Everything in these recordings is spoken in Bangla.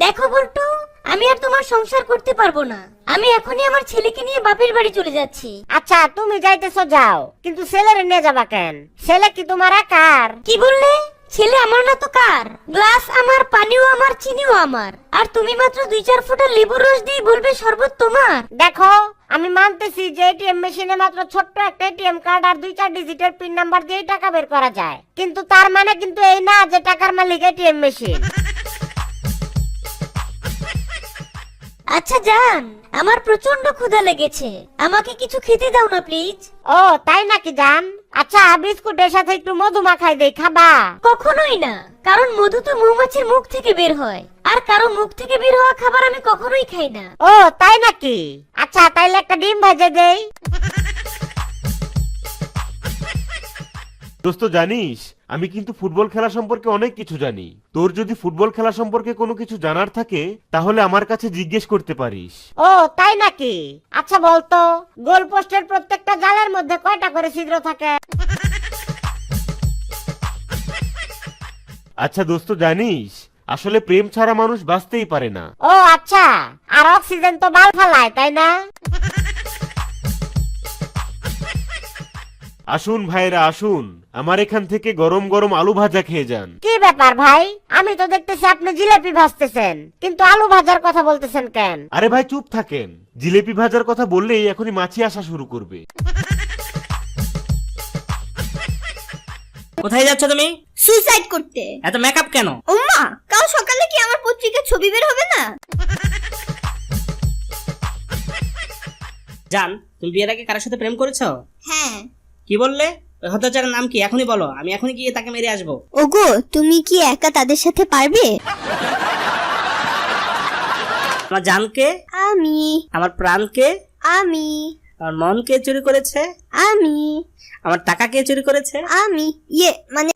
দেখো বল্টু, আমি আর তোমার সংসার করতে পারবো না। আমি এখনই আমার ছেলেকে নিয়ে বাপের বাড়ি চলে যাচ্ছি। আচ্ছা তুমি যাইতেছো যাও, কিন্তু ছেলের নিয়ে যাবা কেন? ছেলে কি তোমার একার? কি বললে? ছেলে আমার না তো কার? গ্লাস আমার, পানিও আমার, চিনিও আমার। আর তুমি মাত্র 2-4 ফোঁটা লেবুর রস দিয়ে বলবে শরবত তোমার? দেখো, আমি মানতেছি যে এটিএম মেশিনে মাত্র ছোট্ট একটা এটিএম কার্ড আর 2-4 ডিজিটের পিন নাম্বার দিয়ে টাকা বের করা যায়, কিন্তু তার মানে কিন্তু এই না যে টাকার মালিক এটিএম মেশিন। আচ্ছা জান, আমার প্রচন্ড ক্ষুধা লেগেছে, আমাকে কিছু খেতে দাও না প্লিজ। ও তাই নাকি জান? আচ্ছা বিস্কুটের সাথে একটু মধু মাখাই দেই, খাবা? কখনোই না, কারণ মধু তো মৌমাছির মুখ থেকে বের হয়, আর কারো মুখ থেকে বের হওয়া খাবার আমি কখনোই খাই না। ও তাই নাকি? আচ্ছা তাইলে একটা ডিম ভেজে দেই। দোস্ত জানিস, আমি কিন্তু ফুটবল খেলা সম্পর্কে অনেক কিছু জানি। তোর যদি ফুটবল খেলা সম্পর্কে কোনো কিছু জানার থাকে তাহলে আমার কাছে জিজ্ঞেস করতে পারিস। ও তাই নাকি? আচ্ছা বলতো, গোল পোস্টের প্রত্যেকটা জালের মধ্যে কয়টা করে ছিদ্র থাকে? আচ্ছা দোস্ত জানিস, আসলে প্রেম ছাড়া মানুষ বাঁচতেই পারে না। ও আচ্ছা, আর অক্সিজেন তো বাল ফালায়, তাই না? আসুন ভাইরা আসুন, আমার এখান থেকে গরম গরম আলু ভাজা খেয়ে যান। কি ব্যাপার ভাই, আমি তো দেখতেছি আপনি জিলাপি ভাজতেছেন, কিন্তু আলু ভাজার কথা বলতেছেন কেন? আরে ভাই চুপ থাকেন, জিলেপি ভাজার কথা বললেই এখনই মাছি আসা শুরু করবে। কোথায় যাচ্ছ তুমি? সুইসাইড করতে। এত মেকআপ কেন? ওম্মা, কাল সকালে কি আমার পত্রিকার ছবি বের হবে না? জান, তুমি বিয়ের আগে কারোর সাথে প্রেম করেছো? হ্যাঁ। কি বললে? ওই হতচারের নাম কি? এখনই বলো, আমি এখনই গিয়ে তাকে মেরে আসবো। ওগো, তুমি কি একা তাদের সাথে পারবে? আমার জানকে, আমি আমার প্রাণকে, আমি আমার মন কে চুরি করেছে? আমি আমার টাকা কে চুরি করেছে? আমি মানে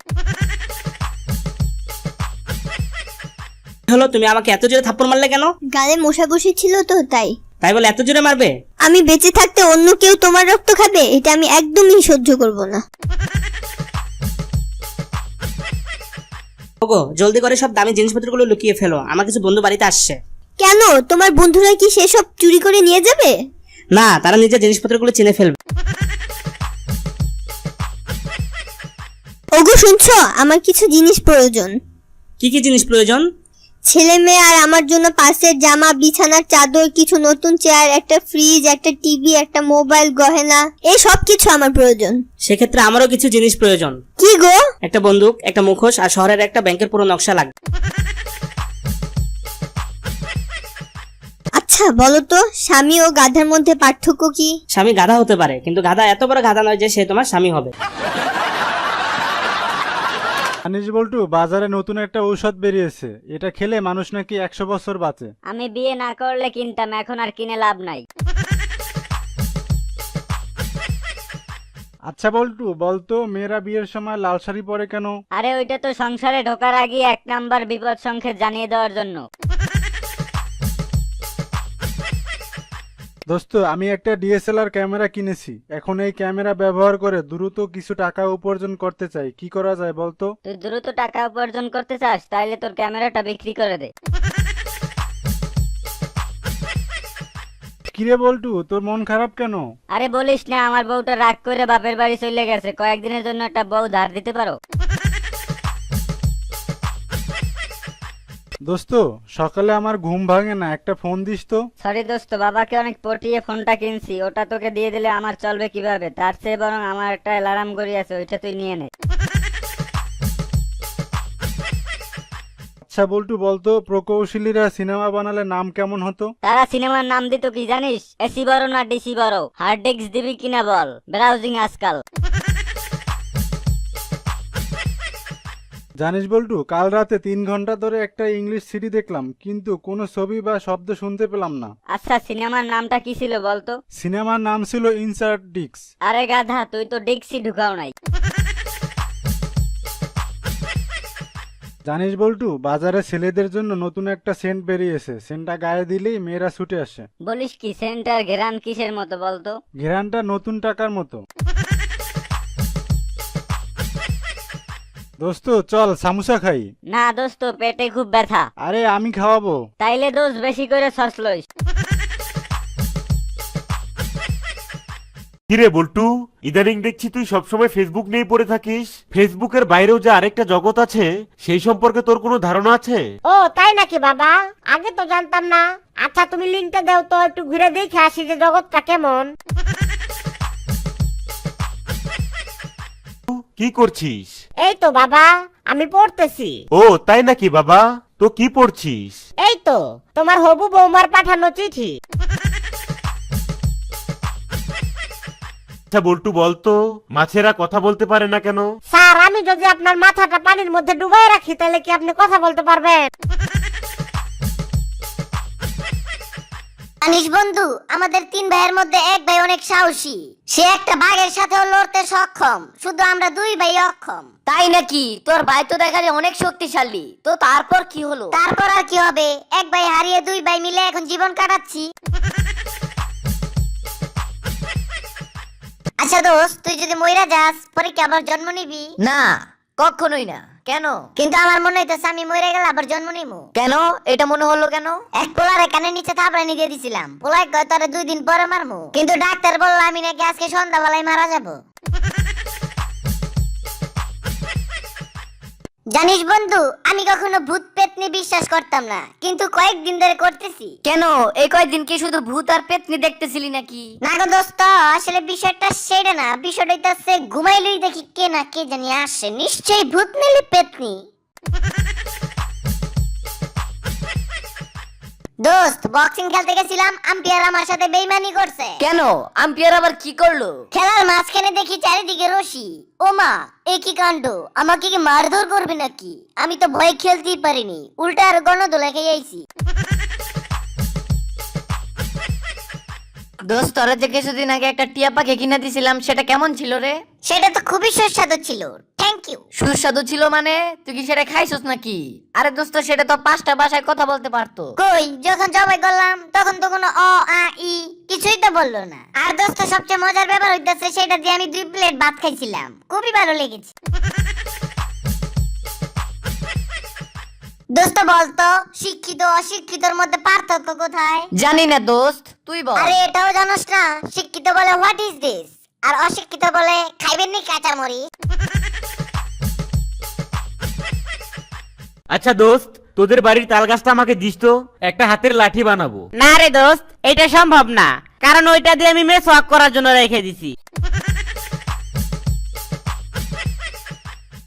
হলো, তুমি আমাকে এত জোরে থাপ্পড় মারলে কেন? গালে মশা বসেছিল তো তাই। তাই বলে এত জোরে মারবে? আমি বেঁচে থাকতে অন্য কেউ তোমার রক্ত খাবে, এটা আমি একদমই সহ্য করব না। ওগো, জলদি করে সব দামি জিনিসপত্রগুলো লুকিয়ে ফেলো, আমার কিছু বন্ধু বাড়িতে আসছে। কেন, তোমার বন্ধুরা কি সেসব চুরি করে নিয়ে যাবে? না, তারা নিজের জিনিসপত্রগুলো চিনে ফেলবে। ওগো শুনছো, আমার কিছু জিনিস প্রয়োজন। কি কি জিনিস প্রয়োজন? ছেলে মেয়ে আর আমার জন্য পাশের জামা, বিছানার চাদর, কিছু নতুন চেয়ার, একটা ফ্রিজ, একটা টিভি, একটা মোবাইল, গহনা, এই সব কিছু আমার প্রয়োজন। সেক্ষেত্রে আমারও কিছু জিনিস প্রয়োজন। কি গো? একটা বন্দুক, একটা মুখোশ আর শহরের একটা ব্যাংকের পুরো নকশা লাগবে। আচ্ছা বলো তো, স্বামী ও গাধার মধ্যে পার্থক্য কি? স্বামী গাধা হতে পারে, কিন্তু গাধা এত বড় গাধা নয় যে সে তোমার স্বামী হবে। জানিস বল্টু, বাজারে নতুন একটা ঔষধ বেরিয়েছে, এটা খেলে মানুষ নাকি 100 বছর বাঁচে। আমি বিয়ে না করলে কিনতাম, এখন আর কিনে লাভ নাই। আচ্ছা বল্টু, বলতো মেয়েরা বিয়ের সময় লাল শাড়ি পরে কেন? আরে ওইটা তো সংসারে ঢোকার আগে 1 নাম্বার বিপদ সংকেত জানিয়ে দেওয়ার জন্য। দোস্ত, আমি একটা ডিএসএলআর ক্যামেরা কিনেছি, এখন এই ক্যামেরা ব্যবহার করে দ্রুত কিছু টাকা উপার্জন করতে চাই, কি করা যায় বলতো? তুই দ্রুত টাকা উপার্জন করতে চাস, তাইলে তোর ক্যামেরাটা বিক্রি করে দে। কিরে বল্টু, তোর মন খারাপ কেন? আরে বলিস না, আমার বউটা রাগ করে বাপের বাড়ি চলে গেছে, কয়েকদিনের জন্য একটা বউ ধার দিতে পারো? দোস্ত, সকালে আমার ঘুম ভাঙে না, একটা ফোন দিস তো। সরি দোস্ত, বাবাকে অনেক পটিয়ে ফোনটা কিনছি, ওটা তোকে দিয়ে দিলে আমার চলবে কিভাবে? তার চেয়ে বরং আমার একটা অ্যালার্ম ঘড়ি আছে, ওইটা তুই নিয়ে নে। আচ্ছা বল্টু, বলতো প্রকৌশলীরা সিনেমা বানালে নাম কেমন হতো? তারা সিনেমার নাম দিত কি জানিস? এসি বড় না ডিসি বড়? হার্ড ডিস্ক দিবি কিনা বল, ব্রাউজিং আজকাল। জানিস বল্টু, কাল রাতে 3 ঘন্টা ধরে একটা ইংলিশ সিডি দেখলাম, কিন্তু কোনো ছবি বা শব্দ শুনতে পেলাম না। আচ্ছা সিনেমার নামটা কি ছিল বলতো? সিনেমার নাম ছিল ইনসার্ট ডিস্ক। আরে গাধা, তুই তো ডিক্সি ঢুকাও নাই। জানিস বল্টু, বাজারে ছেলেদের জন্য নতুন একটা সেন্ট বেরিয়েছে, সেন্টটা গায়ে দিলেই মেয়েরা ছুটে আসে। বলিস কি? সেন্টার ঘেরান কিসের মতো বলতো? ঘেরানটা নতুন টাকার মতো। দোস্ত চল সামোসা খাই। না দোস্ত, পেটে খুব ব্যথা। আরে আমি খাওয়াবো। তাইলে দোস্ত বেশি করে সস লইস। কিরে বল্টু, ইদানিং দেখছি তুই সবসময় ফেসবুক নিয়ে পড়ে থাকিস। ফেসবুকের বাইরেও যে আরেকটা জগৎ আছে সেই সম্পর্কে তোর কোনো ধারণা আছে? ও তাই নাকি বাবা, আগে তো জানতাম না। আচ্ছা তুমি লিঙ্কটা দাও তো, একটু ঘুরে দেখে আসি যে জগৎটা কেমন। কি করছিস? এই তো বাবা, আমি পড়তেছি। ও তাই নাকি বাবা, তো কি পড়ছিস? এই তো তোমার হবু বৌমার পাঠানো চিঠি। আচ্ছা বল্টু বলতো, মাছেরা কথা বলতে পারে না কেন? স্যার, আমি যদি আপনার মাথাটা পানির মধ্যে ডুবাই রাখি তাহলে কি আপনি কথা বলতে পারবেন? জানিস বন্ধু, আমাদের 3 ভাইয়ের মধ্যে এক ভাই অনেক সাহসী। সে একটা বাঘের সাথেও লড়তে সক্ষম, শুধু আমরা 2 ভাই অক্ষম। তাই নাকি? তোর ভাই তো দেখা যায় অনেক শক্তিশালী, তো তারপর কি হলো? তারপর আর কি হবে, এক ভাই হারিয়ে 2 ভাই মিলে এখন জীবন কাটাচ্ছি। আচ্ছা দোস্ত, তুই যদি মইরা যাস পরে কি আবার জন্ম নিবি? না, কখনোই না। কেন? কিন্তু আমার মনে হইতেছে আমি মরে গেলে আবার জন্ম নিবো। কেন এটা মনে হলো কেন? এক পোলারে কানে নিচে থাপড়ানি দিয়ে দিছিলাম, পোলাই কয় তোরে 2 দিন পরে মারমু, কিন্তু ডাক্তার বলল আমি নাকি আজকে সন্ধ্যাবেলায় মারা যাবো। জানিস বন্ধু, আমি কখনো ভূত পেতনি বিশ্বাস করতাম না, কিন্তু কয়েকদিন ধরে করতেছি। কেন, এই কয়েকদিন কি শুধু ভূত আর পেতনি দেখতেছিলি নাকি? না গো দোস্ত, আসলে বিষয়টা সেটা না, বিষয়টা হইতাছে ঘুমাইলেই দেখি কে না কে জানি আসে, নিশ্চয়ই ভূত নিলে পেতনি। দোস্ত, বক্সিং খেলতে গেছিলাম, আম্পায়ার আমার সাথে বেইমানি করছে। কেন, আম্পায়ার আবার কি করলো? খেলার মাঝখানে দেখি চারিদিকে রশি। ও মা, এ কি কাণ্ড! আমাকে কি মারধর করবে নাকি? আমি তো ভয় খেলতেই পারিনি, উল্টা আর গণদোলা খেয়ে আইছি। দোস্ত, তোরা যে কিছুদিন আগে একটা টিয়া পাখি কিনে দিছিলাম, সেটা কেমন ছিল রে? সেটা তো খুবই সুস্বাদু ছিল, থ্যাংক ইউ। সুস্বাদু ছিল মানে? তুই কি সেটা খাইছস নাকি? আরে দোস্ত, সেটা তো 5টা ভাষায় কথা বলতে পারতো। কই, যখন জবাই করলাম তখন তো কোনো অ আ ই কিছুই তো বললো না। আর দোস্ত, সবচেয়ে মজার ব্যাপার হইতাছে সেটা দিয়ে আমি 2 প্লেট ভাত খাইছিলাম, খুবই ভালো লেগেছে। দোস্ত বলতো, শিক্ষিত অশিক্ষিতর মধ্যে পার্থক্য কোথায়? জানি না দোস্ত, তুই বল। আরে এটাও জানোস না? শিক্ষিত বলে হোয়াট ইজ দিস, আর অশিক্ষিত বলে খাইবেন নি কাঁচামরি। আচ্ছা দোস্ত, তোদের বাড়ির তাল গাছটা আমাকে দিস তো, একটা হাতের লাঠি বানাবো। না রে দোস্ত, এটা সম্ভব না, কারণ ওইটা দিয়ে আমি মেসওয়াক করার জন্য রেখে দিছি।